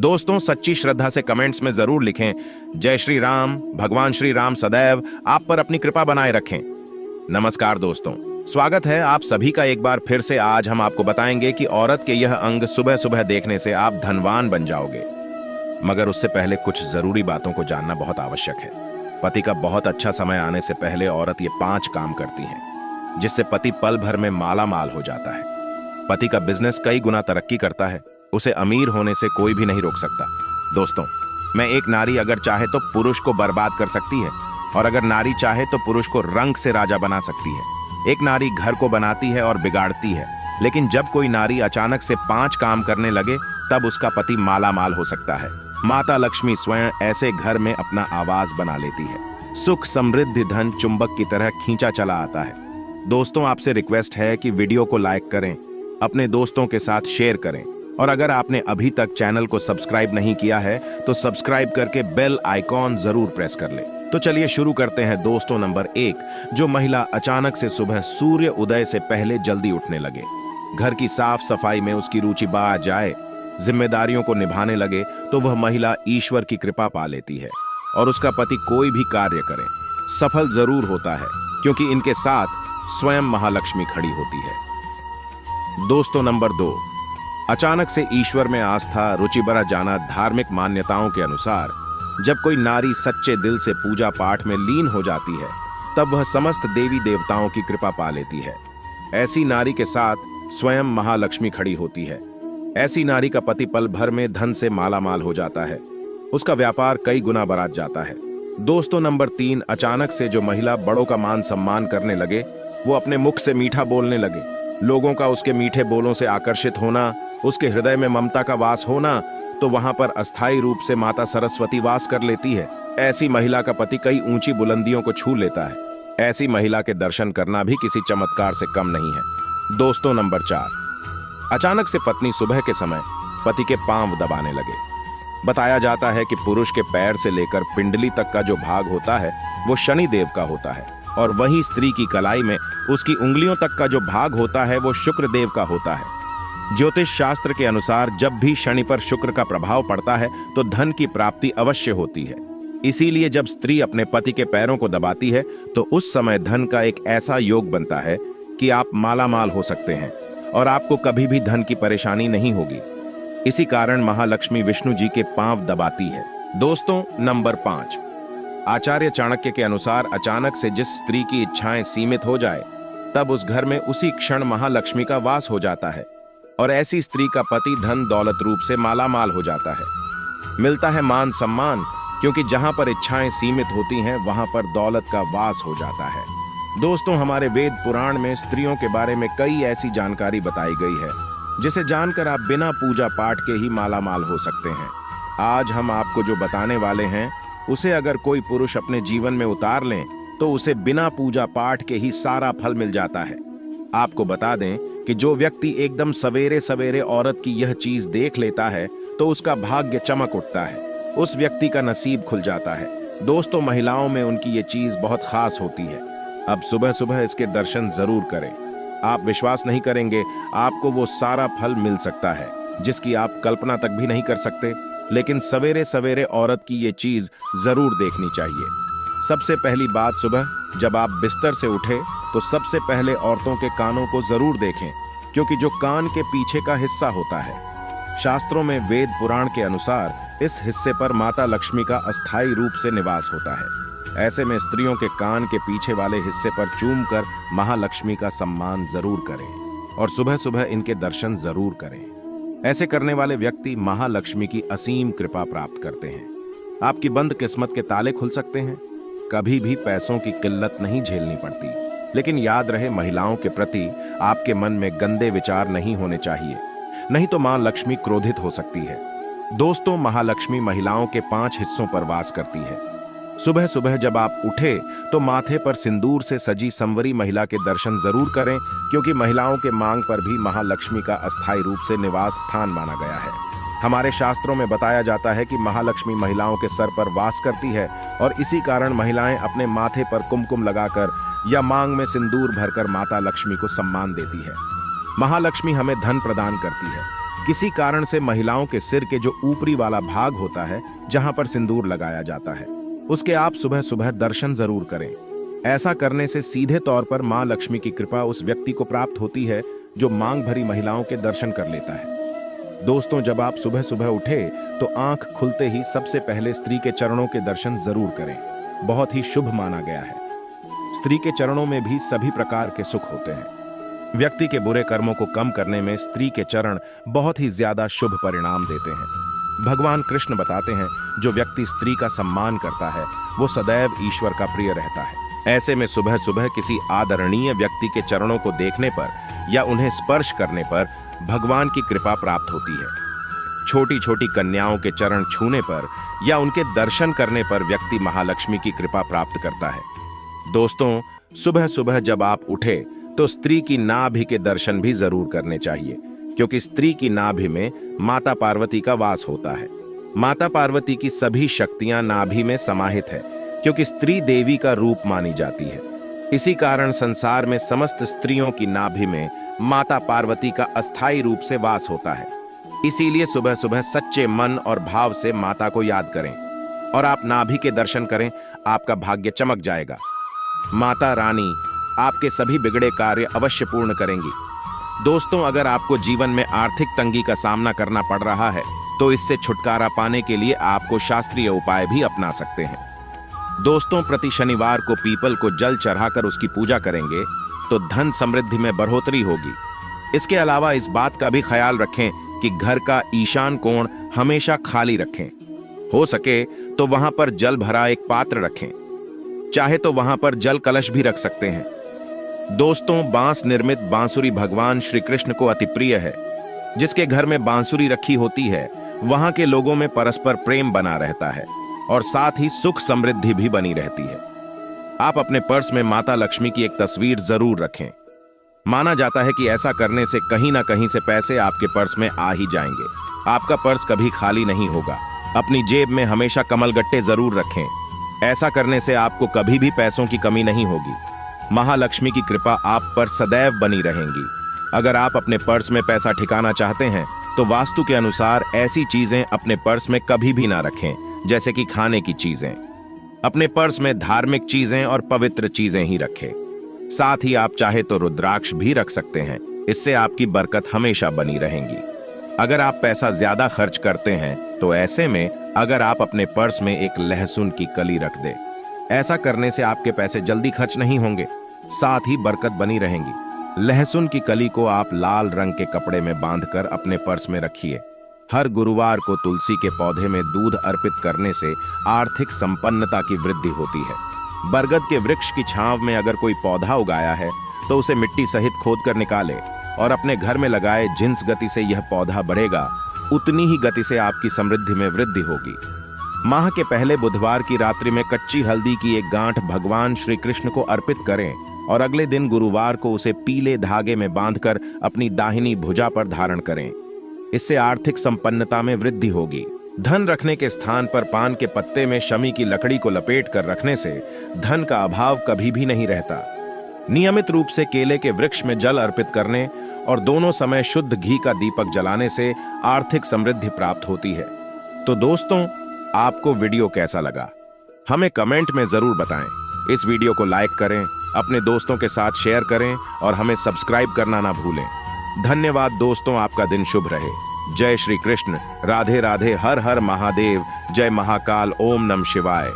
दोस्तों, सच्ची श्रद्धा से कमेंट्स में जरूर लिखें, जय श्री राम, भगवान श्री राम सदैव आप पर अपनी कृपा बनाए रखें। नमस्कार दोस्तों, स्वागत है आप सभी का एक बार फिर से। आज हम आपको बताएंगे कि औरत के यह अंग सुबह सुबह देखने से आप धनवान बन जाओगे। मगर उससे पहले कुछ जरूरी बातों को जानना बहुत आवश्यक है। पति का बहुत अच्छा समय आने से पहले औरत ये 5 काम करती है, जिससे पति पल भर में माला माल हो जाता है। पति का बिजनेस कई गुना तरक्की करता है, उसे अमीर होने से कोई भी नहीं रोक सकता। दोस्तों, मैं एक नारी अगर चाहे तो पुरुष को बर्बाद कर सकती है, और अगर नारी चाहे तो पुरुष को रंग से राजा बना सकती है। एक नारी घर को बनाती है और बिगाड़ती है, लेकिन जब कोई नारी अचानक से 5 काम करने लगे तब उसका पति माला माल हो सकता है। माता लक्ष्मी स्वयं ऐसे घर में अपना आवाज बना लेती है। सुख, समृद्धि, धन चुंबक की तरह खींचा चला आता है। दोस्तों, आपसे रिक्वेस्ट है कि वीडियो को लाइक करें, अपने दोस्तों के साथ शेयर करें, और अगर आपने अभी तक चैनल को सब्सक्राइब नहीं किया है तो सब्सक्राइब करके बेल आइकॉन जरूर प्रेस कर ले। तो चलिए शुरू करते हैं दोस्तों। नंबर 1, जो महिला अचानक से सुबह सूर्य उदय से पहले जल्दी उठने लगे, घर की साफ सफाई में उसकी रुचि बढ़ जाए, जिम्मेदारियों को निभाने लगे, तो वह महिला ईश्वर की कृपा पा लेती है और उसका पति कोई भी कार्य करे सफल जरूर होता है, क्योंकि इनके साथ स्वयं महालक्ष्मी खड़ी होती है। दोस्तों, नंबर 2, अचानक से ईश्वर में आस्था, रुचि बढ़ जाना। धार्मिक मान्यताओं के अनुसार जब कोई नारी सच्चे दिल से पूजा पाठ में लीन हो जाती है, तब वह समस्त देवी देवताओं की कृपा पा लेती है। ऐसी नारी के साथ स्वयं महालक्ष्मी खड़ी होती है। ऐसी नारी का पति पल भर में धन से माला माल हो जाता है, उसका व्यापार कई गुना बढ़ जाता है। दोस्तों, नंबर 3, अचानक से जो महिला बड़ों का मान सम्मान करने लगे, वो अपने मुख से मीठा बोलने लगे, लोगों का उसके मीठे बोलों से आकर्षित होना, उसके हृदय में ममता का वास होना, तो वहां पर अस्थायी रूप से माता सरस्वती वास कर लेती है। ऐसी महिला का पति कई ऊंची बुलंदियों को छू लेता है। ऐसी महिला के दर्शन करना भी किसी चमत्कार से कम नहीं है। दोस्तों, नंबर 4, अचानक से पत्नी सुबह के समय पति के पांव दबाने लगे। बताया जाता है कि पुरुष के पैर से लेकर पिंडली तक का जो भाग होता है वो शनि देव का होता है, और वहीं स्त्री की कलाई में उसकी उंगलियों तक का जो भाग होता है वो शुक्र देव का होता है। ज्योतिष शास्त्र के अनुसार जब भी शनि पर शुक्र का प्रभाव पड़ता है तो धन की प्राप्ति अवश्य होती है। इसीलिए जब स्त्री अपने पति के पैरों को दबाती है तो उस समय धन का एक ऐसा योग बनता है कि आप माला माल हो सकते हैं और आपको कभी भी धन की परेशानी नहीं होगी। इसी कारण महालक्ष्मी विष्णु जी के पांव दबाती है। दोस्तों, नंबर 5, आचार्य चाणक्य के अनुसार अचानक से जिस स्त्री की इच्छाएं सीमित हो जाए, तब उस घर में उसी क्षण महालक्ष्मी का वास हो जाता है और ऐसी स्त्री का पति धन दौलत रूप से माला माल हो जाता है। मिलता है मान सम्मान, क्योंकि जहां पर इच्छाएं सीमित होती हैं वहां पर दौलत का वास हो जाता है। दोस्तों, हमारे वेद पुराण में स्त्रियों के बारे में कई ऐसी जानकारी बताई गई है जिसे जानकर आप बिना पूजा पाठ के ही माला माल हो सकते हैं। आज हम आपको जो बताने वाले हैं उसे अगर कोई पुरुष अपने जीवन में उतार लें तो उसे बिना पूजा पाठ के ही सारा फल मिल जाता है। आपको बता दें कि जो व्यक्ति एकदम सवेरे सवेरे औरत की यह चीज देख लेता है तो उसका भाग्य चमक उठता है, उस व्यक्ति का नसीब खुल जाता है। दोस्तों, महिलाओं में उनकी ये चीज बहुत खास होती है। अब सुबह सुबह इसके दर्शन जरूर करें। आप विश्वास नहीं करेंगे, आपको वो सारा फल मिल सकता है जिसकी आप कल्पना तक भी नहीं कर सकते। लेकिन सवेरे सवेरे औरत की ये चीज जरूर देखनी चाहिए। सबसे पहली बात, सुबह जब आप बिस्तर से उठे तो सबसे पहले औरतों के कानों को जरूर देखें, क्योंकि जो कान के पीछे का हिस्सा होता है, शास्त्रों में वेद पुराण के अनुसार इस हिस्से पर माता लक्ष्मी का अस्थायी रूप से निवास होता है। ऐसे में स्त्रियों के कान के पीछे वाले हिस्से पर चूम कर महालक्ष्मी का सम्मान जरूर करें और सुबह सुबह इनके दर्शन जरूर करें। ऐसे करने वाले व्यक्ति महालक्ष्मी की असीम कृपा प्राप्त करते हैं। आपकी बंद किस्मत के ताले खुल सकते हैं। कभी भी पैसों की किल्लत नहीं झेलनी पड़ती। लेकिन याद रहे, महिलाओं के प्रति आपके मन में गंदे विचार नहीं होने चाहिए, नहीं तो मां लक्ष्मी क्रोधित हो सकती है। दोस्तों, महालक्ष्मी महिलाओं के 5 हिस्सों पर वास करती है। सुबह सुबह जब आप उठे तो माथे पर सिंदूर से सजी संवरी महिला के दर्शन जरूर करें, क्योंकि महिलाओं के मांग पर भी महालक्ष्मी का अस्थायी रूप से निवास स्थान माना गया है। हमारे शास्त्रों में बताया जाता है कि महालक्ष्मी महिलाओं के सर पर वास करती है और इसी कारण महिलाएं अपने माथे पर कुमकुम लगाकर या मांग में सिंदूर भरकर माता लक्ष्मी को सम्मान देती है। महालक्ष्मी हमें धन प्रदान करती है, किसी कारण से महिलाओं के सिर के जो ऊपरी वाला भाग होता है, जहां पर सिंदूर लगाया जाता है, उसके आप सुबह सुबह दर्शन जरूर करें। ऐसा करने से सीधे तौर पर मां लक्ष्मी की कृपा उस व्यक्ति को प्राप्त होती है जो मांग भरी महिलाओं के दर्शन कर लेता है। दोस्तों, जब आप सुबह सुबह उठे तो आंख खुलते ही सबसे पहले स्त्री के चरणों के दर्शन जरूर करें। बहुत ही शुभ माना गया है। स्त्री के चरणों में भी सभी प्रकार के सुख होते हैं। व्यक्ति के बुरे कर्मों को कम करने में स्त्री के चरण बहुत ही ज्यादा शुभ परिणाम देते हैं। भगवान कृष्ण बताते हैं, जो व्यक्ति स्त्री का सम्मान करता है वो सदैव ईश्वर का प्रिय रहता है। ऐसे में सुबह सुबह किसी आदरणीय व्यक्ति के चरणों को देखने पर या उन्हें स्पर्श करने पर भगवान की कृपा प्राप्त होती है। छोटी छोटी कन्याओं के चरण छूने पर या उनके दर्शन करने पर व्यक्ति महालक्ष्मी की कृपा प्राप्त करता है। दोस्तों, सुबह सुबह जब आप उठे तो स्त्री की नाभि के दर्शन भी जरूर करने चाहिए, क्योंकि स्त्री की नाभि में माता पार्वती का वास होता है। माता पार्वती की सभी शक्तियां नाभि में समाहित है, क्योंकि स्त्री देवी का रूप मानी जाती है। इसी कारण संसार में समस्त स्त्रियों की नाभि में माता पार्वती का अस्थायी रूप से वास होता है। इसीलिए सुबह सुबह सच्चे मन और भाव से माता को याद करें और आप नाभि के दर्शन करें, आपका भाग्य चमक जाएगा। माता रानी आपके सभी बिगड़े कार्य अवश्य पूर्ण करेंगी। दोस्तों, अगर आपको जीवन में आर्थिक तंगी का सामना करना पड़ रहा है तो इससे छुटकारा पाने के लिए आपको शास्त्रीय उपाय भी अपना सकते हैं। दोस्तों, प्रति शनिवार को पीपल को जल चढ़ाकर उसकी पूजा करेंगे तो धन समृद्धि में बढ़ोतरी होगी। इसके अलावा इस बात का भी ख्याल रखें कि घर का ईशान कोण हमेशा खाली रखें। हो सके तो वहां पर जल भरा एक पात्र रखें, चाहे तो वहां पर जल कलश भी रख सकते हैं। दोस्तों, बांस निर्मित बांसुरी भगवान श्री कृष्ण को अति प्रिय है। जिसके घर में बांसुरी रखी होती है वहां के लोगों में परस्पर प्रेम बना रहता है और साथ ही सुख समृद्धि भी बनी रहती है। आप अपने पर्स में माता लक्ष्मी की एक तस्वीर जरूर रखें। माना जाता है कि ऐसा करने से कहीं ना कहीं से पैसे आपके पर्स में आ ही जाएंगे। आपका पर्स कभी खाली नहीं होगा। अपनी जेब में हमेशा कमलगट्टे जरूर रखें। ऐसा करने से आपको कभी भी पैसों की कमी नहीं होगी। महालक्ष्मी की कृपा आप पर सदैव बनी रहेंगी। अगर आप अपने पर्स में पैसा ठिकाना चाहते हैं तो वास्तु के अनुसार ऐसी चीजें अपने पर्स में कभी भी ना रखें, जैसे कि खाने की चीजें। अपने पर्स में धार्मिक चीजें और पवित्र चीजें ही रखें। साथ ही आप चाहे तो रुद्राक्ष भी रख सकते हैं। इससे आपकी बरकत हमेशा बनी रहेगी। अगर आप पैसा ज्यादा खर्च करते हैं तो ऐसे में अगर आप अपने पर्स में एक लहसुन की कली रख दे, ऐसा करने से आपके पैसे जल्दी खर्च नहीं होंगे, साथ ही बरकत बनी रहेंगी। लहसुन की कली को आप लाल रंग के कपड़े में बांधकर अपने पर्स में रखिए। हर गुरुवार को तुलसी के पौधे में दूध अर्पित करने से आर्थिक संपन्नता की वृद्धि होती है। बरगद के वृक्ष की छांव में अगर कोई पौधा उगाया है तो उसे मिट्टी सहित खोदकर निकाले और अपने घर में लगाए। जिस गति से यह पौधा बढ़ेगा उतनी ही गति से आपकी समृद्धि में वृद्धि होगी। माह के पहले बुधवार की रात्रि में कच्ची हल्दी की एक गांठ भगवान श्री कृष्ण को अर्पित करें और अगले दिन गुरुवार को उसे पीले धागे में बांधकर अपनी दाहिनी भुजा पर धारण करें। इससे आर्थिक संपन्नता में वृद्धि होगी। धन रखने के स्थान पर पान के पत्ते में शमी की लकड़ी को लपेट कर रखने से धन का अभाव कभी भी नहीं रहता। नियमित रूप से केले के वृक्ष में जल अर्पित करने और दोनों समय शुद्ध घी का दीपक जलाने से आर्थिक समृद्धि प्राप्त होती है। तो दोस्तों, आपको वीडियो कैसा लगा हमें कमेंट में जरूर बताएं। इस वीडियो को लाइक करें, अपने दोस्तों के साथ शेयर करें और हमें सब्सक्राइब करना ना भूलें। धन्यवाद दोस्तों, आपका दिन शुभ रहे। जय श्री कृष्ण, राधे राधे, हर हर महादेव, जय महाकाल, ओम नमः शिवाय।